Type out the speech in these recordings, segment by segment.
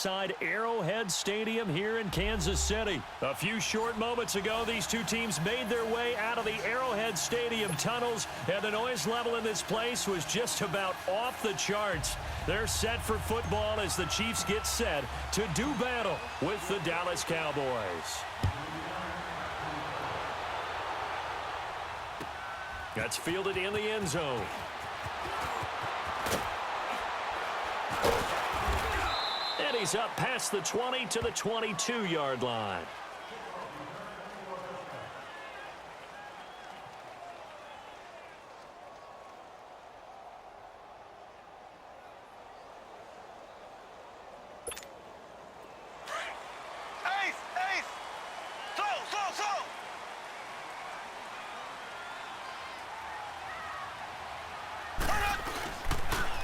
inside Arrowhead Stadium here in Kansas City. A few short moments ago, these two teams made their way out of the Arrowhead Stadium tunnels, and the noise level in this place was just about off the charts. They're set for football as the Chiefs get set to do battle with the Dallas Cowboys. That's fielded in the end zone. And he's up past the 20 to the 22-yard line.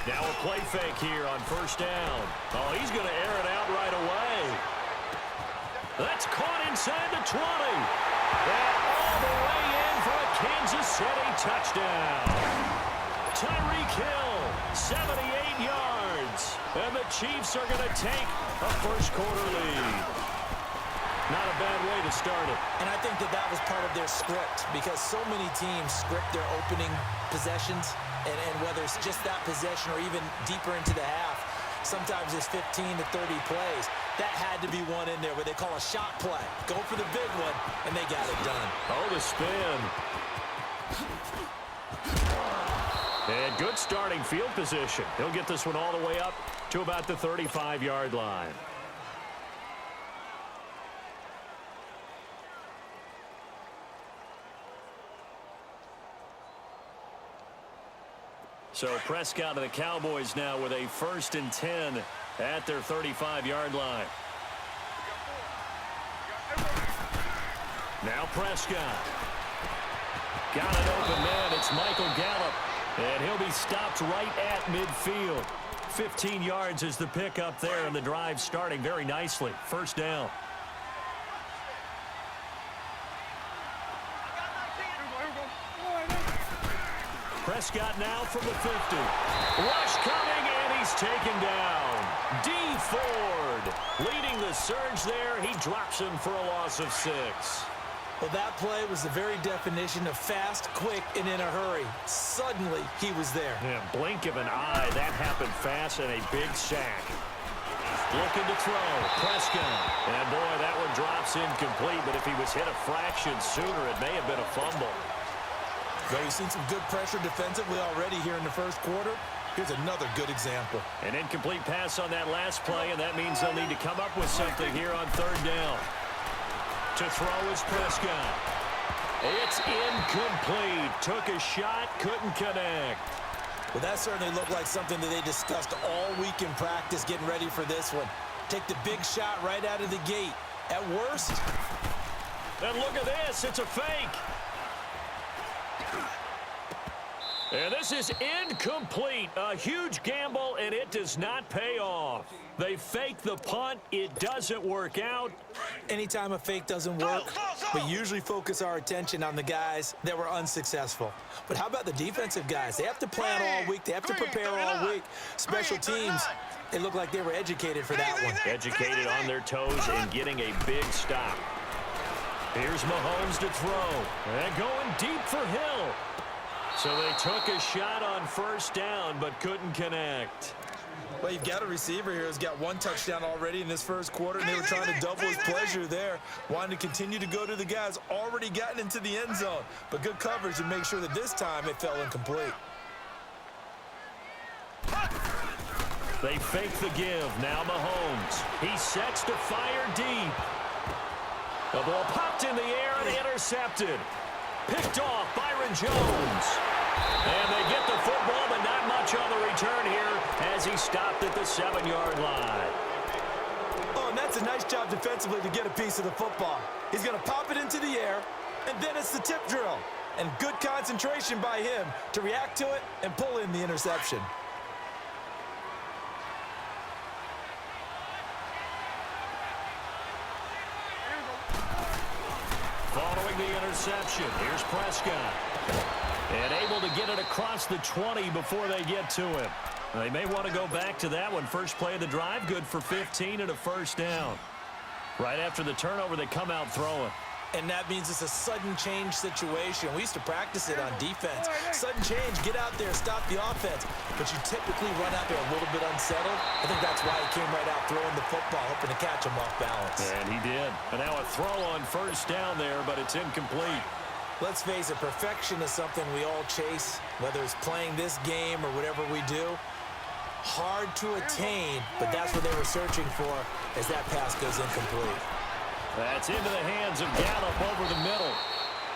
Now a play fake here on first down. Oh, he's going to air it out right away. That's caught inside the 20. And all the way in for a Kansas City touchdown. Tyreek Hill, 78 yards. And the Chiefs are going to take a first-quarter lead. Not a bad way to start it. And I think that was part of their script, because so many teams script their opening possessions, and whether it's just that possession or even deeper into the half, sometimes it's 15 to 30 plays. That had to be one in there where they call a shot play. Go for the big one, and they got it done. Oh, the spin. And good starting field position. He'll get this one all the way up to about the 35-yard line. So Prescott and the Cowboys now with a 1st and 10 at their 35-yard line. Now Prescott. Got an open man. It's Michael Gallup. And he'll be stopped right at midfield. 15 yards is the pickup there, and the drive starting very nicely. First down. Prescott now from the 50. Rush coming, and he's taken down. D. Ford leading the surge there. He drops him for a loss of 6. Well, that play was the very definition of fast, quick, and in a hurry. Suddenly, he was there. Yeah, blink of an eye. That happened fast, and a big sack. Looking to throw. Prescott. And, boy, that one drops incomplete, but if he was hit a fraction sooner, it may have been a fumble. Well, we've seen some good pressure defensively already here in the first quarter. Here's another good example. An incomplete pass on that last play, and that means they'll need to come up with something here on 3rd down. To throw is Prescott. It's incomplete. Took a shot, couldn't connect. Well, that certainly looked like something that they discussed all week in practice getting ready for this one. Take the big shot right out of the gate. At worst. And look at this. It's a fake. And this is incomplete. A huge gamble, and it does not pay off. They fake the punt. It doesn't work out. Anytime a fake doesn't work, we usually focus our attention on the guys that were unsuccessful. But how about the defensive guys? They have to plan all week. They have to prepare all week. Special teams, they look like they were educated for that one. Educated on their toes and getting a big stop. Here's Mahomes to throw. And going deep for Hill. So they took a shot on first down, but couldn't connect. Well, you've got a receiver here who's got 1 touchdown already in this first quarter, and they were trying to double his pleasure there. Wanting to continue to go to the guys already gotten into the end zone. But good coverage to make sure that this time it fell incomplete. They fake the give. Now Mahomes. He sets to fire deep. The ball popped in the air and intercepted. Picked off Byron Jones. And they get the football, but not much on the return here as he stopped at the 7-yard line. Oh, and that's a nice job defensively to get a piece of the football. He's going to pop it into the air, and then it's the tip drill. And good concentration by him to react to it and pull in the interception. Following the interception, here's Prescott. And able to get it across the 20 before they get to him. They may want to go back to that one. First play of the drive, good for 15 and a first down. Right after the turnover, they come out throwing. And that means it's a sudden change situation. We used to practice it on defense. Sudden change, get out there, stop the offense. But you typically run out there a little bit unsettled. I think that's why he came right out throwing the football, hoping to catch him off balance. And he did. And now a throw on first down there, but it's incomplete. Let's face it, perfection is something we all chase, whether it's playing this game or whatever we do. Hard to attain, but that's what they were searching for as that pass goes incomplete. That's into the hands of Gallup over the middle.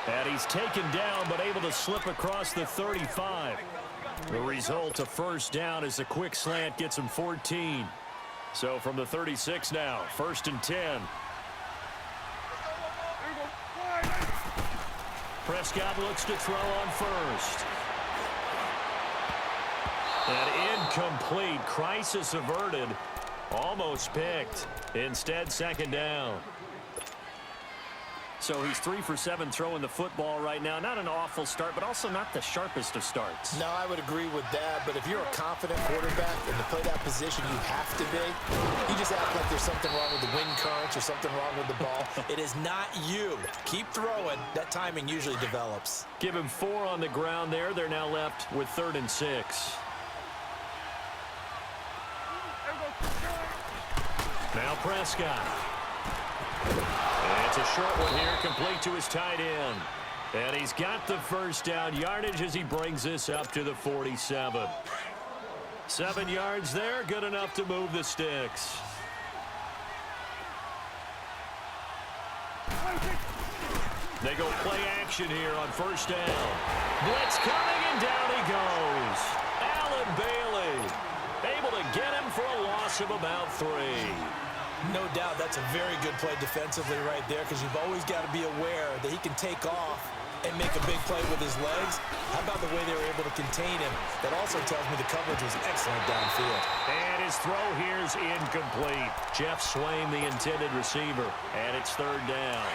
And he's taken down, but able to slip across the 35. The result, a first down as the quick slant gets him 14. So from the 36 now, 1st and 10. Prescott looks to throw on first. And incomplete. Crisis averted. Almost picked. Instead, 2nd down. So he's 3 for 7 throwing the football right now. Not an awful start, but also not the sharpest of starts. No, I would agree with that. But if you're a confident quarterback and to play that position, you have to be. You just act like there's something wrong with the wind currents or something wrong with the ball. It is not you. Keep throwing. That timing usually develops. Give him 4 on the ground there. They're now left with 3rd and 6. Now Prescott. It's a short one here, complete to his tight end. And he's got the first down yardage as he brings this up to the 47. 7 yards there, good enough to move the sticks. They go play action here on first down. Blitz coming, and down he goes. Allen Bailey able to get him for a loss of about 3. No doubt that's a very good play defensively right there, because you've always got to be aware that he can take off and make a big play with his legs. How about the way they were able to contain him? That also tells me the coverage was excellent downfield. And his throw here is incomplete. Jeff Swain, the intended receiver, and it's 3rd down.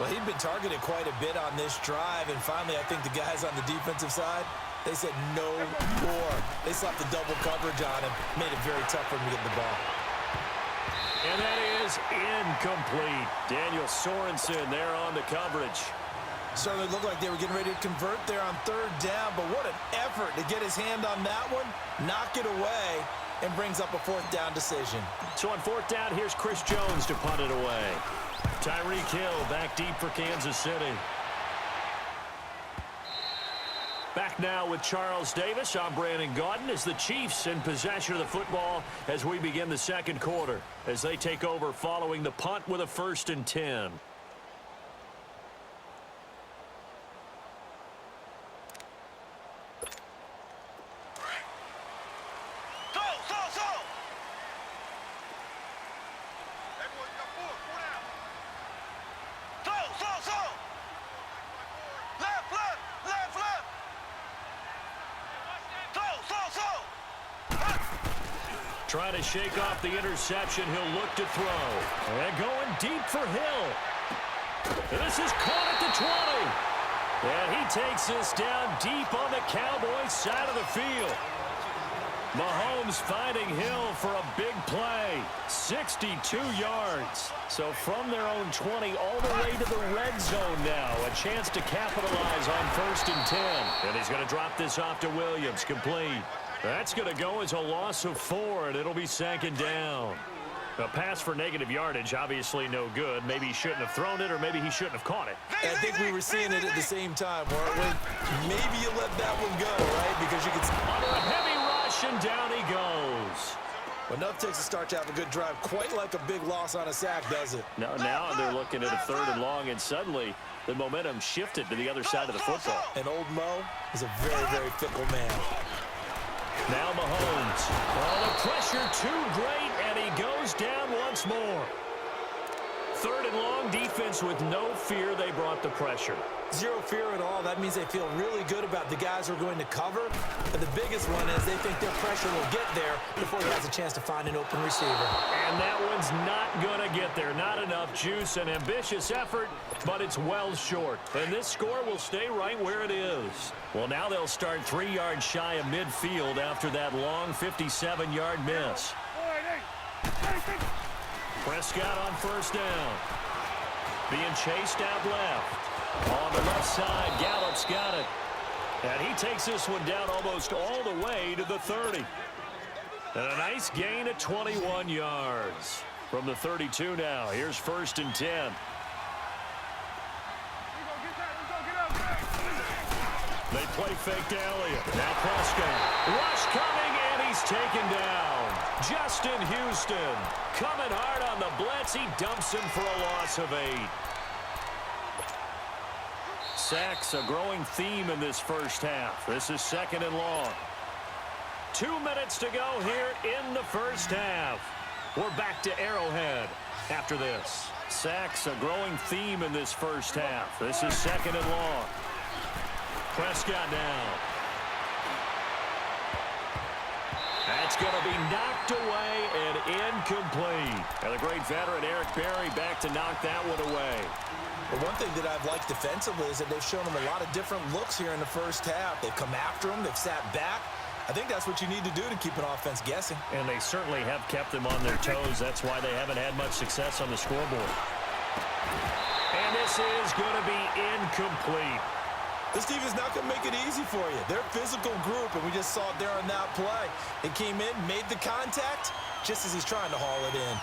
Well, he'd been targeted quite a bit on this drive, and finally I think the guys on the defensive side, they said no more. They slapped the double coverage on him, made it very tough for him to get the ball. And that is incomplete. Daniel Sorensen there on the coverage. Certainly looked like they were getting ready to convert there on 3rd down, but what an effort to get his hand on that one, knock it away, and brings up a 4th down decision. So on 4th down, here's Chris Jones to punt it away. Tyreek Hill back deep for Kansas City. Back now with Charles Davis. I'm Brandon Gaudin as the Chiefs in possession of the football as we begin the 2nd quarter, as they take over following the punt with a 1st and 10. Trying to shake off the interception. He'll look to throw. And going deep for Hill. And this is caught at the 20. And he takes this down deep on the Cowboys side of the field. Mahomes finding Hill for a big play. 62 yards. So from their own 20 all the way to the red zone now. A chance to capitalize on 1st and 10. And he's going to drop this off to Williams. Complete. That's going to go as a loss of 4, and it'll be 2nd down. A pass for negative yardage, obviously no good. Maybe he shouldn't have thrown it, or maybe he shouldn't have caught it. I think we were seeing it at the same time, weren't we? Maybe you let that one go, right? Because you can... Under a heavy rush, and down he goes. Well, enough takes a start to have a good drive. Quite like a big loss on a sack, does it? Now they're looking at a 3rd and long, and suddenly the momentum shifted to the other side of the football. And old Mo is a very, very fickle man. Now Mahomes. Oh, the pressure too great, and he goes down once more. Third and long, defense with no fear. They brought the pressure. Zero fear at all. That means they feel really good about the guys who are going to cover. But the biggest one is they think their pressure will get there before he has a chance to find an open receiver. And that one's not going to get there. Not enough juice. An ambitious effort, but it's well short. And this score will stay right where it is. Well, now they'll start 3 yards shy of midfield after that long 57-yard miss. Prescott on first down. Being chased out left. On the left side, Gallup's got it. And he takes this one down almost all the way to the 30. And a nice gain at 21 yards. From the 32 now, here's first and 10. They play fake to Elliott. Now Prescott. Rush coming, and he's taken down. Justin Houston coming hard on the blitz. He dumps him for a loss of 8. Sacks, a growing theme in this first half. This is second and long. 2 minutes to go here in the first half. We're back to Arrowhead after this. Sacks, a growing theme in this first half. This is second and long. Prescott down. That's going to be knocked away and incomplete. And the great veteran Eric Berry back to knock that one away. But one thing that I've liked defensively is that they've shown them a lot of different looks here in the first half. They've come after them. They've sat back. I think that's what you need to do to keep an offense guessing. And they certainly have kept them on their toes. That's why they haven't had much success on the scoreboard. And this is going to be incomplete. This team is not going to make it easy for you. They're a physical group, and we just saw it there on that play. It came in, made the contact, just as he's trying to haul it in.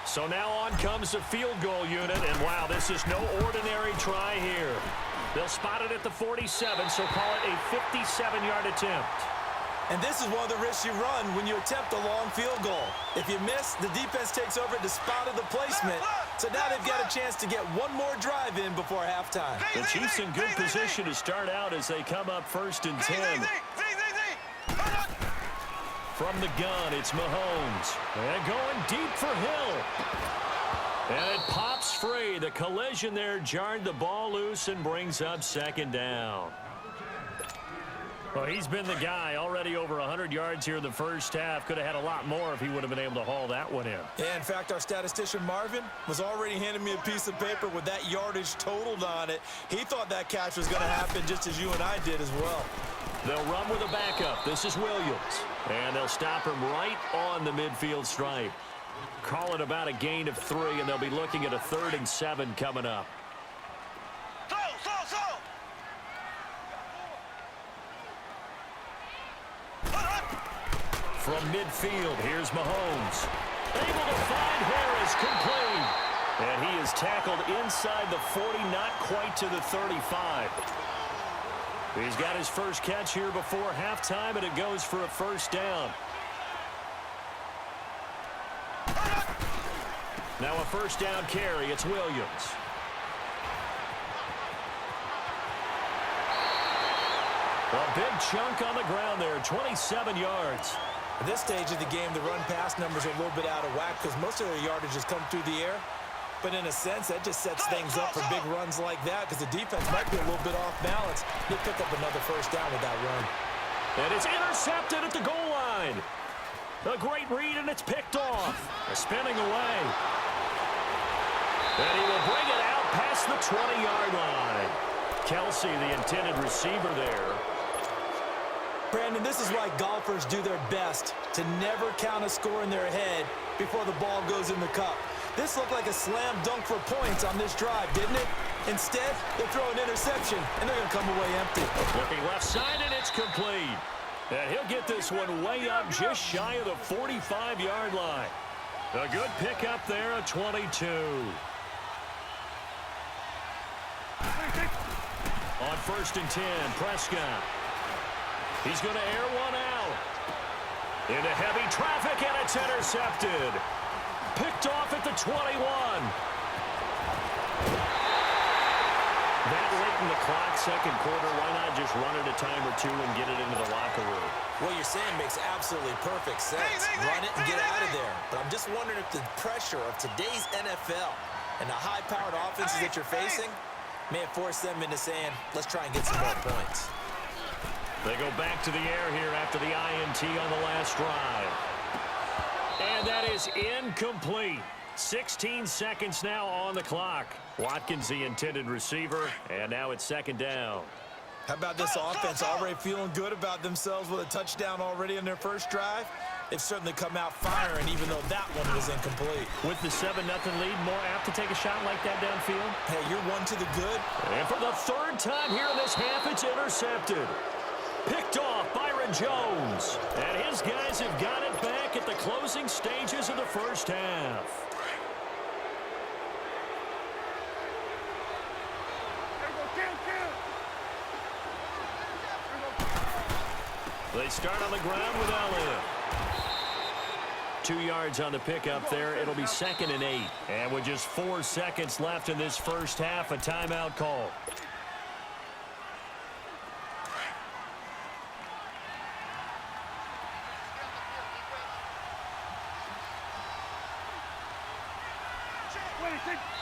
So now on comes the field goal unit, and wow, this is no ordinary try here. They'll spot it at the 47, so call it a 57-yard attempt. And this is one of the risks you run when you attempt a long field goal. If you miss, the defense takes over at the spot of the placement. So now they've got a chance to get one more drive in before halftime. The Chiefs in good position to start out as they come up first and 10. From the gun, it's Mahomes. And going deep for Hill. And it pops free. The collision there jarred the ball loose and brings up second down. Well, he's been the guy already over 100 yards here in the first half. Could have had a lot more if he would have been able to haul that one in. Yeah, in fact, our statistician Marvin was already handing me a piece of paper with that yardage totaled on it. He thought that catch was going to happen just as you and I did as well. They'll run with a backup. This is Williams. And they'll stop him right on the midfield stripe. Call it about a gain of 3, and they'll be looking at a 3rd and 7 coming up. From midfield, here's Mahomes. Able to find Harris, complete. And he is tackled inside the 40, not quite to the 35. He's got his first catch here before halftime, and it goes for a first down. Now a first down carry, it's Williams. A big chunk on the ground there, 27 yards. At this stage of the game, the run-pass numbers are a little bit out of whack because most of their yardage has come through the air. But in a sense, that just sets things up for big runs like that because the defense might be a little bit off balance. He'll pick up another first down with that run. And it's intercepted at the goal line. A great read, and it's picked off. Spinning away. And he will bring it out past the 20-yard line. Kelsey, the intended receiver there. Brandon, this is why golfers do their best to never count a score in their head before the ball goes in the cup. This looked like a slam dunk for points on this drive, didn't it? Instead, they throw an interception, and they're going to come away empty. Looking left side, and it's complete. And he'll get this one way up just shy of the 45-yard line. A good pickup there at 22. On first and 10, Prescott. He's going to air one out. Into heavy traffic, and it's intercepted. Picked off at the 21. That late in the clock, second quarter, why not just run it a time or two and get it into the locker room? What you're saying makes absolutely perfect sense. Run it and get out of there. But I'm just wondering if the pressure of today's NFL And the high-powered offenses that you're facing may have forced them into saying, let's try and get some more points. They go back to the air here after the INT on the last drive. And that is incomplete. 16 seconds now on the clock. Watkins, the intended receiver, and now it's second down. How about this offense already feeling good about themselves with a touchdown already in their first drive? They've certainly come out firing, even though that one was incomplete. With the 7-0 lead, more apt to take a shot like that downfield? Hey, you're one to the good. And for the third time here in this half, it's intercepted. Picked off Byron Jones. And his guys have got it back at the closing stages of the first half. They start on the ground with Elliott. 2 yards on the pickup there. It'll be 2nd and 8. And with just 4 seconds left in this first half, a timeout call.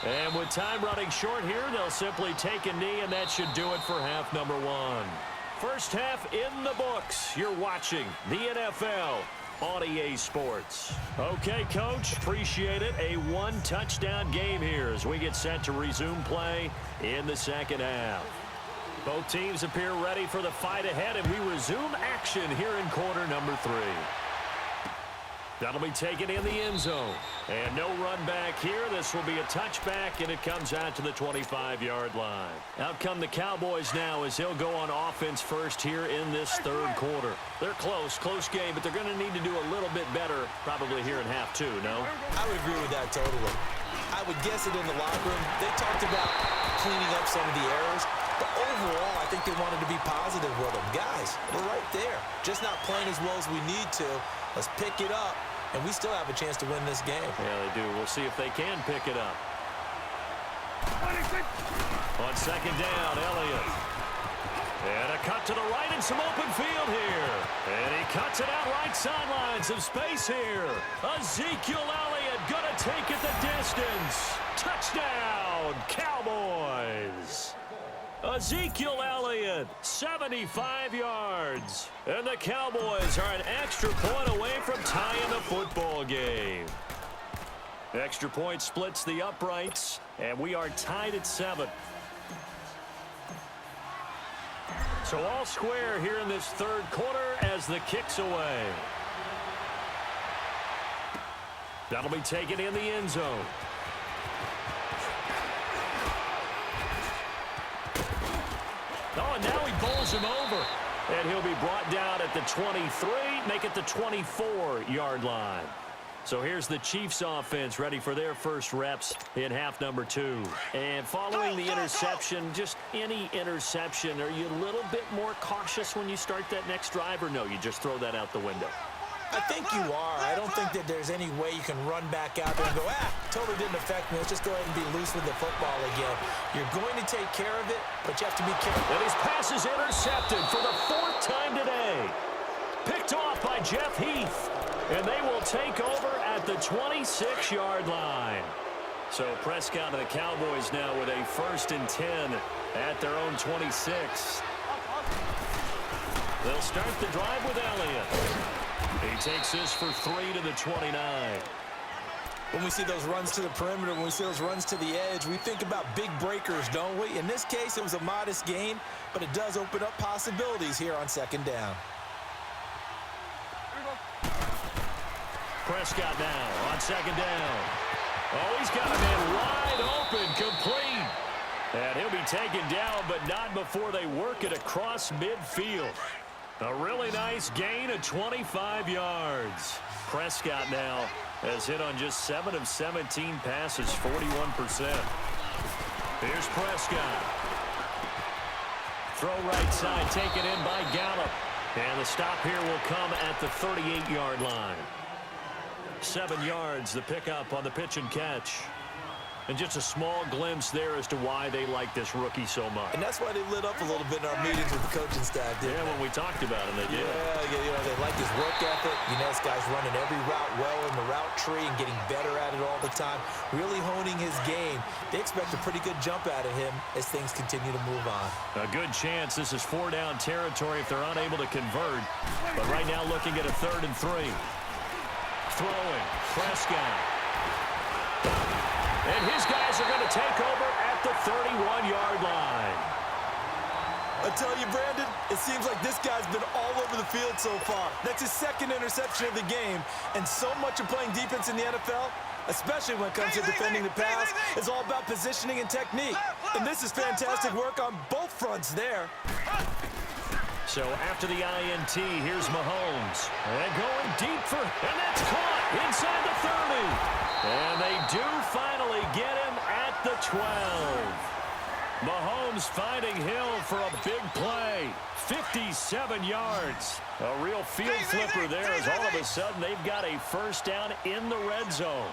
And with time running short here, they'll simply take a knee, and that should do it for half number 1. First half in the books. You're watching the NFL on EA Sports. Okay, Coach, appreciate it. A one-touchdown game here as we get set to resume play in the second half. Both teams appear ready for the fight ahead, and we resume action here in quarter number 3. That'll be taken in the end zone. And no run back here. This will be a touchback, and it comes out to the 25-yard line. Out come the Cowboys now as they'll go on offense first here in this third quarter. They're close game, but they're going to need to do a little bit better probably here in half 2, no? I would agree with that totally. I would guess it in the locker room. They talked about cleaning up some of the errors, but overall, I think they wanted to be positive with them. Guys, we're right there. Just not playing as well as we need to. Let's pick it up. And we still have a chance to win this game. Yeah, they do. We'll see if they can pick it up. On second down, Elliott. And a cut to the right and some open field here. And he cuts it out right sideline. Some space here. Ezekiel Elliott going to take it the distance. Touchdown, Cowboys. Ezekiel Elliott, 75 yards. And the Cowboys are an extra point away from tying the football game. Extra point splits the uprights, and we are tied at 7. So all square here in this third quarter as the kick's away. That'll be taken in the end zone. Oh, and now he bowls him over. And he'll be brought down at the 23, make it the 24-yard line. So here's the Chiefs offense ready for their first reps in half number 2. And following the interception, just any interception, are you a little bit more cautious when you start that next drive, or no, you just throw that out the window? I think you are. I don't think that there's any way you can run back out there and go, totally didn't affect me. Let's just go ahead and be loose with the football again. You're going to take care of it, but you have to be careful. And his pass is intercepted for the 4th time today. Picked off by Jeff Heath. And they will take over at the 26-yard line. So Prescott and the Cowboys now with a 1st and 10 at their own 26. They'll start the drive with Elliott. He takes this for 3 to the 29. When we see those runs to the perimeter, when we see those runs to the edge, we think about big breakers, don't we? In this case, it was a modest gain, but it does open up possibilities here on second down. Prescott now on second down. Oh, he's got a man wide open, complete. And he'll be taken down, but not before they work it across midfield. A really nice gain of 25 yards. Prescott now has hit on just 7 of 17 passes, 41%. Here's Prescott. Throw right side, taken in by Gallup. And the stop here will come at the 38-yard line. 7 yards, the pickup on the pitch and catch. And just a small glimpse there as to why they like this rookie so much. And that's why they lit up a little bit in our meetings with the coaching staff, didn't they? When we talked about it, they did. Yeah, they like his work ethic. You know, this guy's running every route well in the route tree and getting better at it all the time, really honing his game. They expect a pretty good jump out of him as things continue to move on. A good chance this is 4-down territory if they're unable to convert. But right now looking at a 3rd and 3. Throwing, Prescott. And his guys are going to take over at the 31-yard line. I tell you, Brandon, it seems like this guy's been all over the field so far. That's his 2nd interception of the game. And so much of playing defense in the NFL, especially when it comes to defending the pass, is all about positioning and technique. And this is fantastic work on both fronts there. So after the INT, here's Mahomes. And going deep for, and that's caught inside the 30. And they do finally get him at the 12. Mahomes finding Hill for a big play. 57 yards. A real field flipper there as all of a sudden they've got a 1st down in the red zone.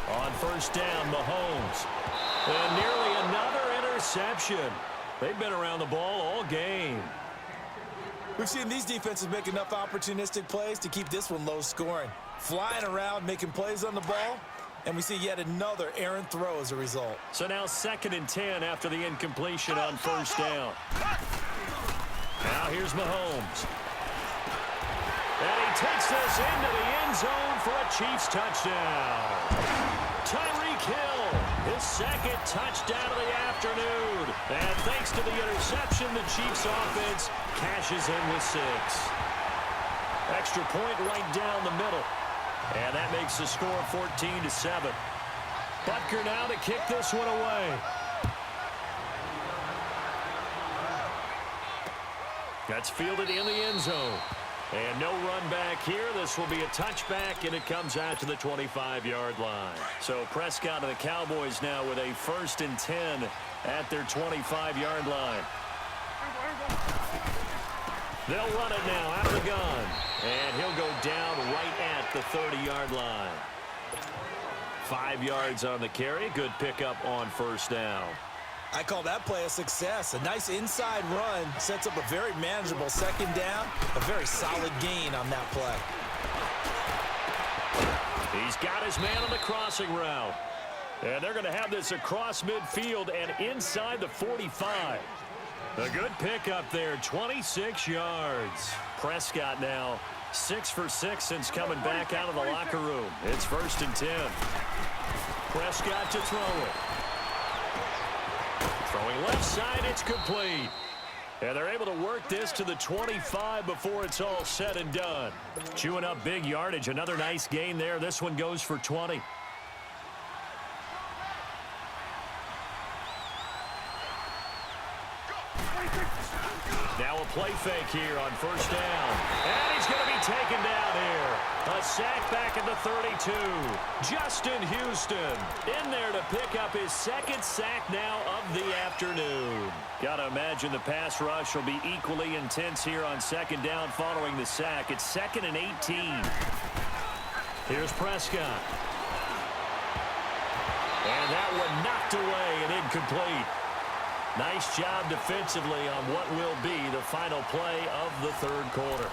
On 1st down, Mahomes. And nearly another interception. They've been around the ball all game. We've seen these defenses make enough opportunistic plays to keep this one low scoring. Flying around, making plays on the ball, and we see yet another errant throw as a result. So now 2nd and 10 after the incompletion on 1st down. Now here's Mahomes. And he takes this into the end zone for a Chiefs touchdown. Tyreek Hill, his 2nd touchdown of the afternoon. And thanks to the interception, the Chiefs offense cashes in with 6. Extra point right down the middle. And that makes the score 14-7. Butker now to kick this one away. That's fielded in the end zone. And no run back here. This will be a touchback, and it comes out to the 25-yard line. So Prescott and the Cowboys now with a 1st and 10 at their 25-yard line. They'll run it now out of the gun. And he'll go down right at the 30-yard line. 5 yards on the carry. Good pickup on 1st down. I call that play a success. A nice inside run sets up a very manageable 2nd down. A very solid gain on that play. He's got his man on the crossing route. And they're going to have this across midfield and inside the 45. A good pickup there, 26 yards. Prescott now 6 for 6 since coming back out of the locker room. It's 1st and 10. Prescott to throw it. Throwing left side, it's complete. And they're able to work this to the 25 before it's all said and done. Chewing up big yardage. Another nice gain there. This one goes for 20. Now a play fake here on 1st down. And he's going to be taken down here. A sack back at the 32. Justin Houston in there to pick up his 2nd sack now of the afternoon. Got to imagine the pass rush will be equally intense here on 2nd down following the sack. It's 2nd and 18. Here's Prescott. And that one knocked away and incomplete. Nice job defensively on what will be the final play of the 3rd quarter.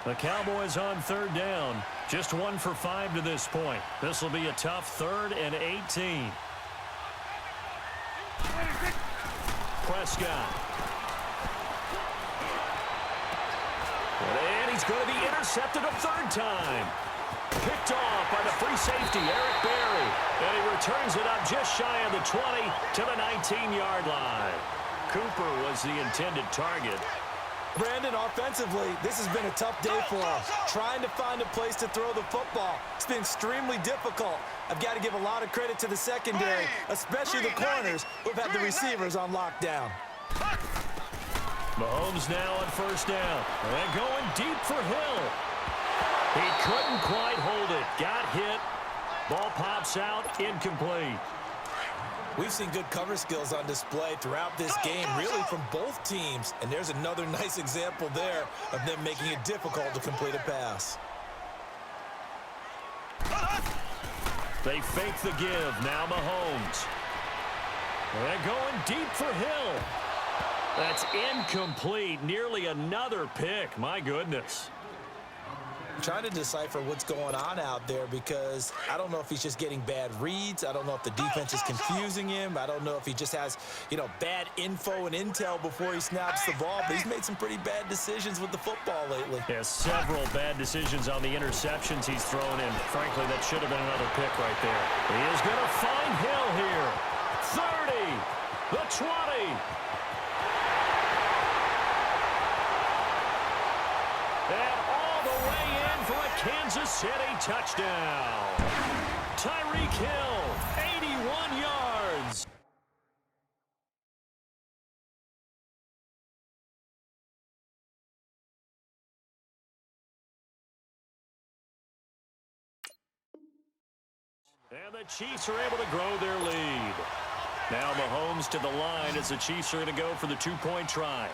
The Cowboys on 3rd down. Just 1 for 5 to this point. This will be a tough 3rd and 18. Prescott. And he's going to be intercepted a 3rd time. Picked off by the free safety, Eric Berry. And he returns it up just shy of the 20 to the 19-yard line. Cooper was the intended target. Brandon, offensively, this has been a tough day for us. Trying to find a place to throw the football. It's been extremely difficult. I've got to give a lot of credit to the secondary, especially the corners who've had the receivers on lockdown. Mahomes now on 1st down. And going deep for Hill. He couldn't quite hold it. Got hit. Ball pops out. Incomplete. We've seen good cover skills on display throughout this game, really from both teams. And there's another nice example there of them making it difficult to complete a pass. They fake the give. Now Mahomes. They're going deep for Hill. That's incomplete. Nearly another pick. My goodness. I'm trying to decipher what's going on out there because I don't know if he's just getting bad reads. I don't know if the defense is confusing him. I don't know if he just has, bad info and intel before he snaps the ball. But he's made some pretty bad decisions with the football lately. Yeah, several bad decisions on the interceptions he's thrown in. Frankly, that should have been another pick right there. He is going to find Hill here. 30, the 20. And all the way in for a Kansas City touchdown. Tyreek Hill, 81 yards. And the Chiefs are able to grow their lead. Now Mahomes to the line as the Chiefs are going to go for the two-point try.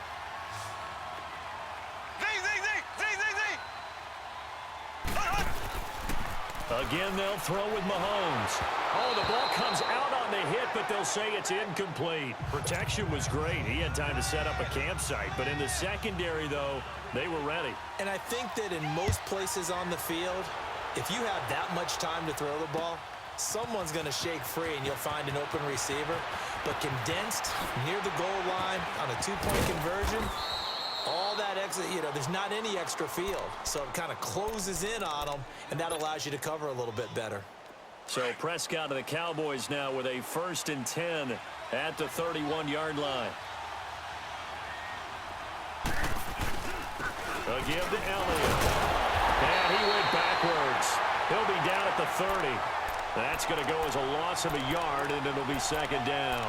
Again, they'll throw with Mahomes. Oh, the ball comes out on the hit, but they'll say it's incomplete. Protection was great. He had time to set up a campsite. But in the secondary, though, they were ready. And I think that in most places on the field, if you have that much time to throw the ball, someone's going to shake free and you'll find an open receiver. But condensed near the goal line on a two-point conversion, all that extra, there's not any extra field. So it kind of closes in on them, and that allows you to cover a little bit better. So Prescott of the Cowboys now with a 1st and 10 at the 31-yard line. A give to Elliott. And he went backwards. He'll be down at the 30. That's going to go as a loss of a yard, and it'll be 2nd down.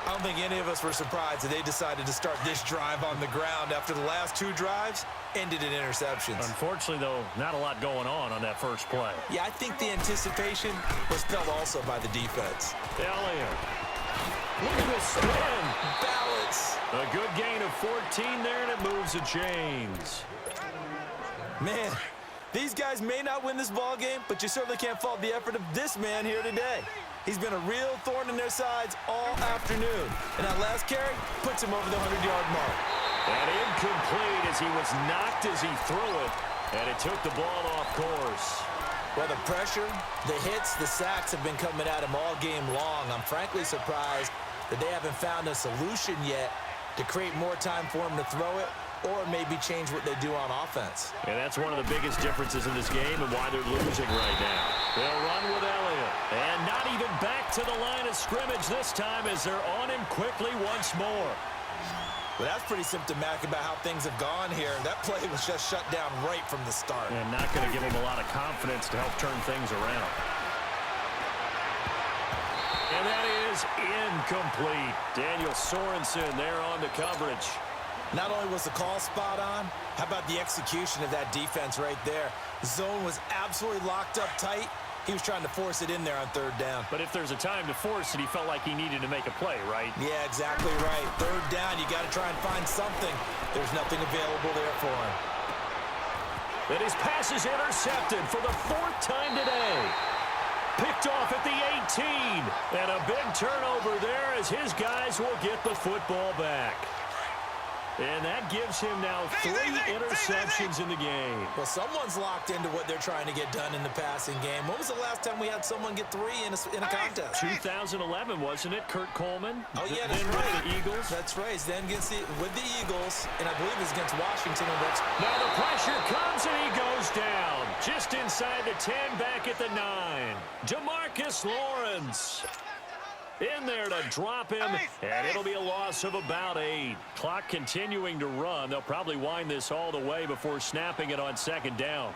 I don't think any of us were surprised that they decided to start this drive on the ground after the last 2 drives ended in interceptions. Unfortunately, though, not a lot going on that first play. Yeah, I think the anticipation was felt also by the defense. Elliott. Look at the spin. Balance. A good gain of 14 there, and it moves the chains. Man, these guys may not win this ball game, but you certainly can't fault the effort of this man here today. He's been a real thorn in their sides all afternoon. And that last carry puts him over the 100-yard mark. And incomplete as he was knocked as he threw it. And it took the ball off course. Well, the pressure, the hits, the sacks have been coming at him all game long. I'm frankly surprised that they haven't found a solution yet to create more time for him to throw it or maybe change what they do on offense. And that's one of the biggest differences in this game and why they're losing right now. They'll run with Elliott. And not even back to the line of scrimmage this time as they're on him quickly once more. Well, that's pretty symptomatic about how things have gone here. That play was just shut down right from the start. And not going to give him a lot of confidence to help turn things around. And that is incomplete. Daniel Sorensen there on the coverage. Not only was the call spot on, how about the execution of that defense right there? The zone was absolutely locked up tight. He was trying to force it in there on 3rd down. But if there's a time to force it, he felt like he needed to make a play, right? Yeah, exactly right. 3rd down, you got to try and find something. There's nothing available there for him. And his pass is intercepted for the 4th time today. Picked off at the 18. And a big turnover there as his guys will get the football back. And that gives him now 3 interceptions in the game. Well, someone's locked into what they're trying to get done in the passing game. When was the last time we had someone get 3 in a contest? 2011, wasn't it? Kurt Coleman? Oh, yeah, that's then right. With the Eagles? That's right. Then gets with the Eagles, and I believe it's against Washington. Now the pressure comes, and he goes down. Just inside the 10, back at the 9. DeMarcus Lawrence. In there to drop him, and it'll be a loss of about 8. Clock continuing to run. They'll probably wind this all the way before snapping it on 2nd down.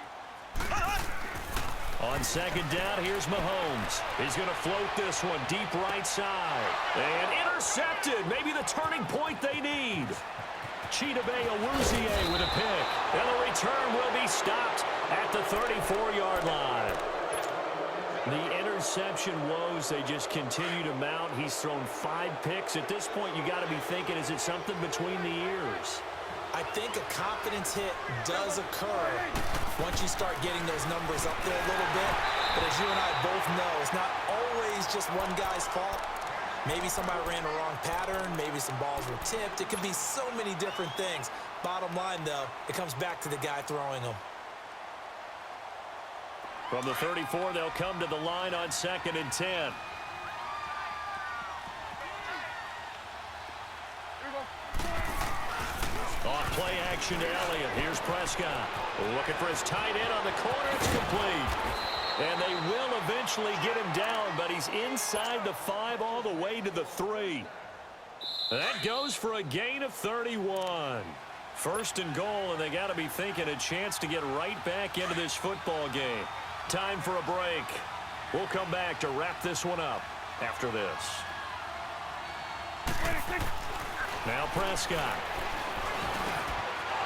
On 2nd down, here's Mahomes. He's going to float this one deep right side. And intercepted. Maybe the turning point they need. Chidobe Awuzie with a pick. And the return will be stopped at the 34-yard line. The interception woes, they just continue to mount. He's thrown 5 picks. At this point, you got to be thinking, is it something between the ears? I think a confidence hit does occur once you start getting those numbers up there a little bit. But as you and I both know, it's not always just one guy's fault. Maybe somebody ran a wrong pattern. Maybe some balls were tipped. It could be so many different things. Bottom line, though, it comes back to the guy throwing them. From the 34, they'll come to the line on 2nd and 10. Off play action to Elliott. Here's Prescott. Looking for his tight end on the corner. It's complete. And they will eventually get him down, but he's inside the 5 all the way to the 3. That goes for a gain of 31. 1st and goal, and they got to be thinking a chance to get right back into this football game. Time for a break. We'll come back to wrap this one up after this. Now Prescott.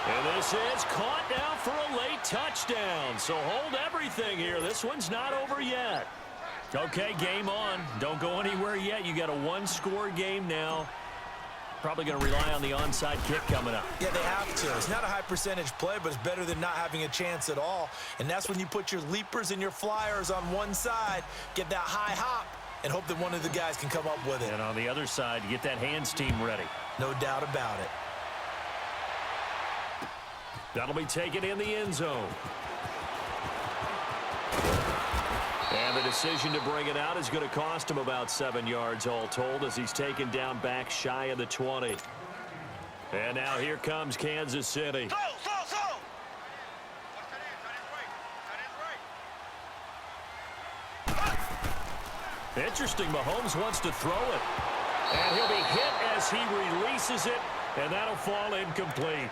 And this is caught now for a late touchdown. So hold everything here. This one's not over yet. Okay, game on. Don't go anywhere yet. You got a 1-score game now. Probably going to rely on the onside kick coming up. Yeah, they have to. It's not a high percentage play, but it's better than not having a chance at all. And that's when you put your leapers and your flyers on one side, get that high hop, and hope that one of the guys can come up with it. And on the other side, you get that hands team ready. No doubt about it. That'll be taken in the end zone. And the decision to bring it out is going to cost him about 7 yards all told as he's taken down back shy of the 20. And now here comes Kansas City. Interesting, Mahomes wants to throw it. And he'll be hit as he releases it, and that'll fall incomplete.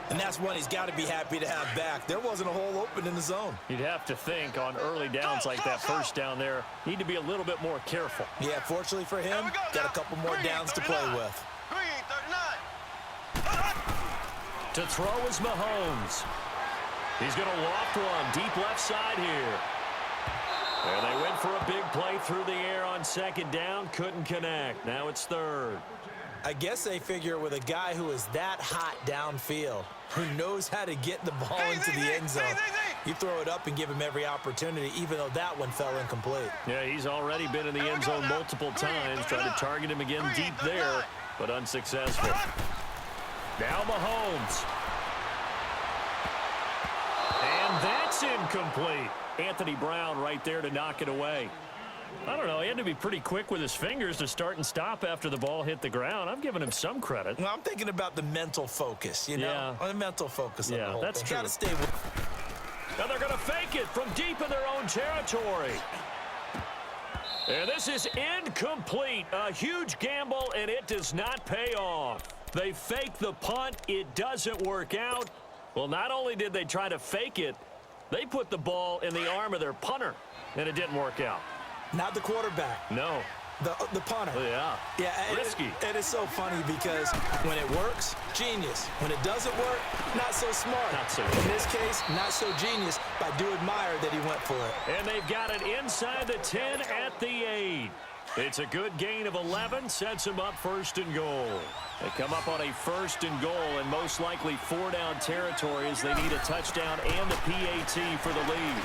And that's one he's got to be happy to have back. There wasn't a hole open in the zone. You'd have to think on early downs like that first down there, need to be a little bit more careful. Yeah, fortunately for him, got a couple more downs to play with. To throw is Mahomes. He's going to loft one deep left side here. And they went for a big play through the air on 2nd down. Couldn't connect. Now it's 3rd. I guess they figure with a guy who is that hot downfield, who knows how to get the ball into the end zone, you throw it up and give him every opportunity, even though that one fell incomplete. Yeah, he's already been in the end zone multiple times, trying to target him again deep there, but unsuccessful. Now Mahomes. And that's incomplete. Anthony Brown right there to knock it away. I don't know. He had to be pretty quick with his fingers to start and stop after the ball hit the ground. I'm giving him some credit. Well, I'm thinking about the mental focus, you know? Yeah. On the mental focus on the whole that's thing. true. Got to stay with. Now they're going to fake it from deep in their own territory. And this is incomplete. A huge gamble, and it does not pay off. They fake the punt. It doesn't work out. Well, not only did they try to fake it, they put the ball in the arm of their punter, and it didn't work out. Not the quarterback. No. The punter. Yeah. Yeah. Risky. It is so funny because when it works, genius. When it doesn't work, not so smart. Not so In this case, not so genius, but I do admire that he went for it. And they've got it inside the 10 at the 8. It's a good gain of 11, sets them up 1st and goal. They come up on a 1st and goal, and most likely 4-down territory as they need a touchdown and a PAT for the lead.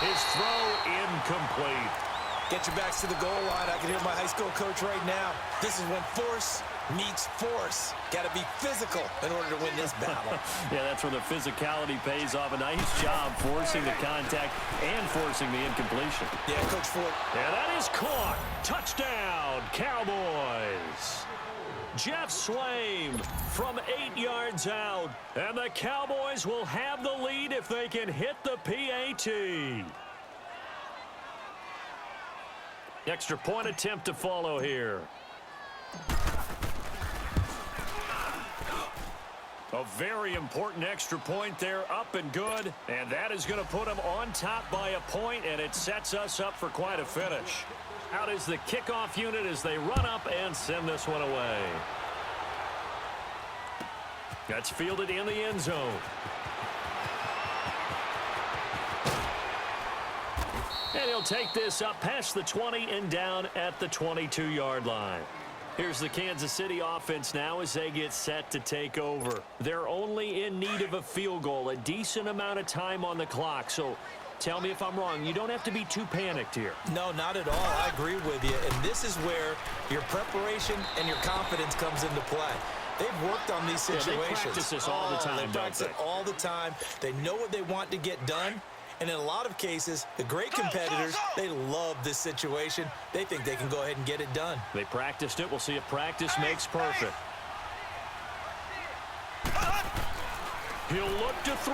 His throw incomplete. Get your backs to the goal line. I can hear my high school coach right now. This is when force meets force. Got to be physical in order to win this battle. Yeah, that's where the physicality pays off. A nice job forcing the contact and forcing the incompletion. Yeah, Coach Ford. And that is caught. Touchdown, Cowboys. Jeff Swaim from 8 yards out. And the Cowboys will have the lead if they can hit the PAT. Extra point attempt to follow here. A very important extra point there, up and good. And that is going to put them on top by a point, and it sets us up for quite a finish. Out is the kickoff unit as they run up and send this one away. That's fielded in the end zone. And he'll take this up past the 20 and down at the 22-yard line. Here's the Kansas City offense now as they get set to take over. They're only in need of a field goal, a decent amount of time on the clock. So tell me if I'm wrong. You don't have to be too panicked here. No, not at all. I agree with you. And this is where your preparation and your confidence comes into play. They've worked on these situations. Yeah, they practice this all the time, They practice it all the time. They know what they want to get done. And in a lot of cases, the great competitors, they love this situation. They think they can go ahead and get it done. They practiced it. We'll see if practice makes perfect. He'll look to throw.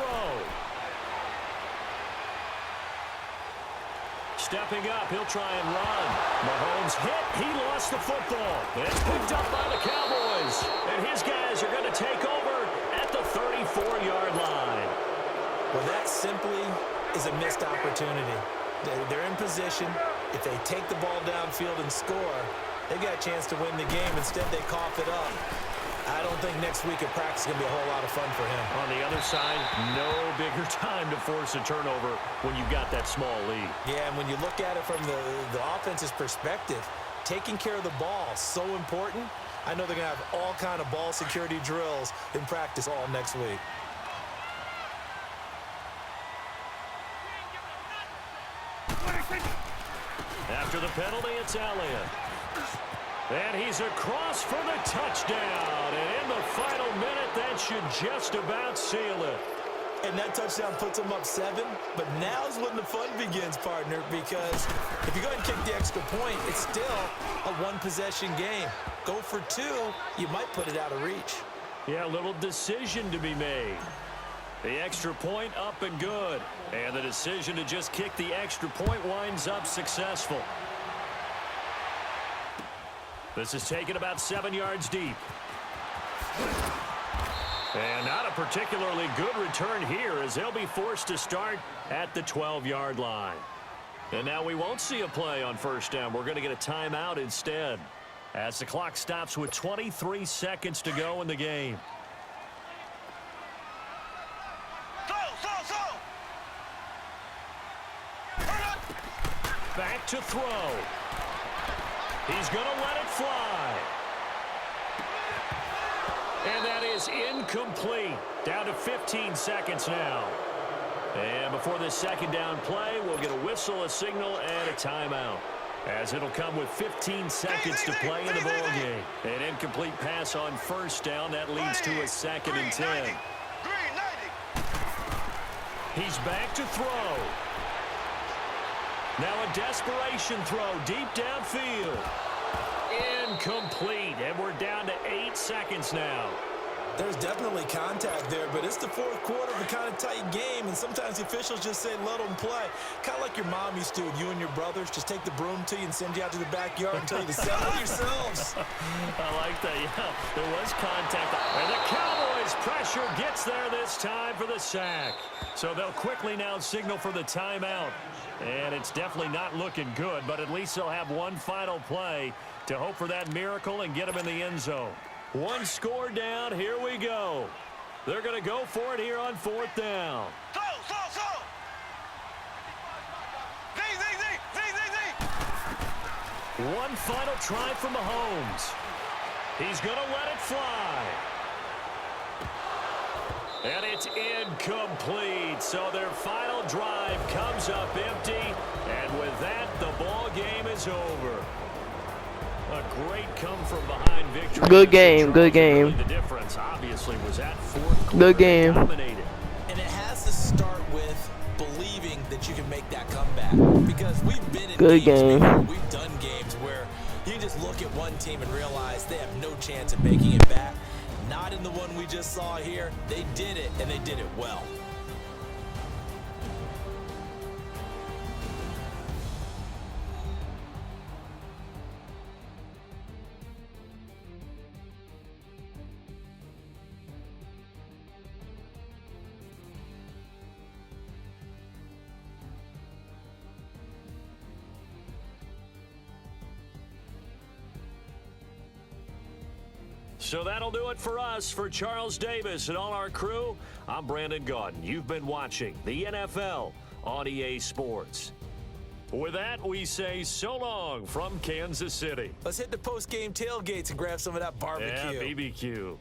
Stepping up, he'll try and run. Mahomes hit. He lost the football. It's picked up by the Cowboys. And his guys are going to take over at the 34-yard line. Well, that simply is a missed opportunity. They're in position. If they take the ball downfield and score, they got a chance to win the game. Instead, they cough it up. I don't think next week at practice is going to be a whole lot of fun for him. On the other side, no bigger time to force a turnover when you've got that small lead. Yeah, and when you look at it from the offense's perspective, taking care of the ball is so important. I know they're going to have all kind of ball security drills in practice all next week. After the penalty, it's Elliott. And he's across for the touchdown. And in the final minute, that should just about seal it. And that touchdown puts them up 7. But now's when the fun begins, partner, because if you go ahead and kick the extra point, it's still a one-possession game. Go for 2, you might put it out of reach. Yeah, a little decision to be made. The extra point up and good. And the decision to just kick the extra point winds up successful. This is taken about 7 yards deep. And not a particularly good return here as they'll be forced to start at the 12-yard line. And now we won't see a play on first down. We're going to get a timeout instead as the clock stops with 23 seconds to go in the game. Back to throw. He's going to let it fly. And that is incomplete. Down to 15 seconds now. And before this second down play, we'll get a whistle, a signal, and a timeout. As it'll come with 15 seconds to play in the ballgame. An incomplete pass on first down. That leads to a 2nd and 10. He's back to throw. Now a desperation throw deep downfield. Incomplete, and we're down to 8 seconds now. There's definitely contact there, but it's the fourth quarter of a kind of tight game, and sometimes the officials just say, let them play. Kind of like your mom used to with you and your brothers. Just take the broom to you and send you out to the backyard and tell you to settle yourselves. I like that, yeah. There was contact. And the Cowboys pressure gets there this time for the sack. So they'll quickly now signal for the timeout. And it's definitely not looking good, but at least they'll have one final play to hope for that miracle and get them in the end zone. One score down. Here we go. They're going to go for it here on 4th down. One final try from Mahomes. He's going to let it fly. And it's incomplete. So their final drive comes up empty. And with that, the ball game is over. A great come-from-behind victory. Good game, good game. Really the difference, obviously, was that fourth quarter. Good game. Dominated. And it has to start with believing that you can make that comeback. Because we've been in good games game. before. We've done games where you just look at one team and realize they have no chance of making it back. Not in the one we just saw here. They did it, and they did it well. So that'll do it for us. For Charles Davis and all our crew, I'm Brandon Gaudin. You've been watching the NFL on EA Sports. With that, we say so long from Kansas City. Let's hit the post-game tailgates and grab some of that barbecue. Yeah, BBQ.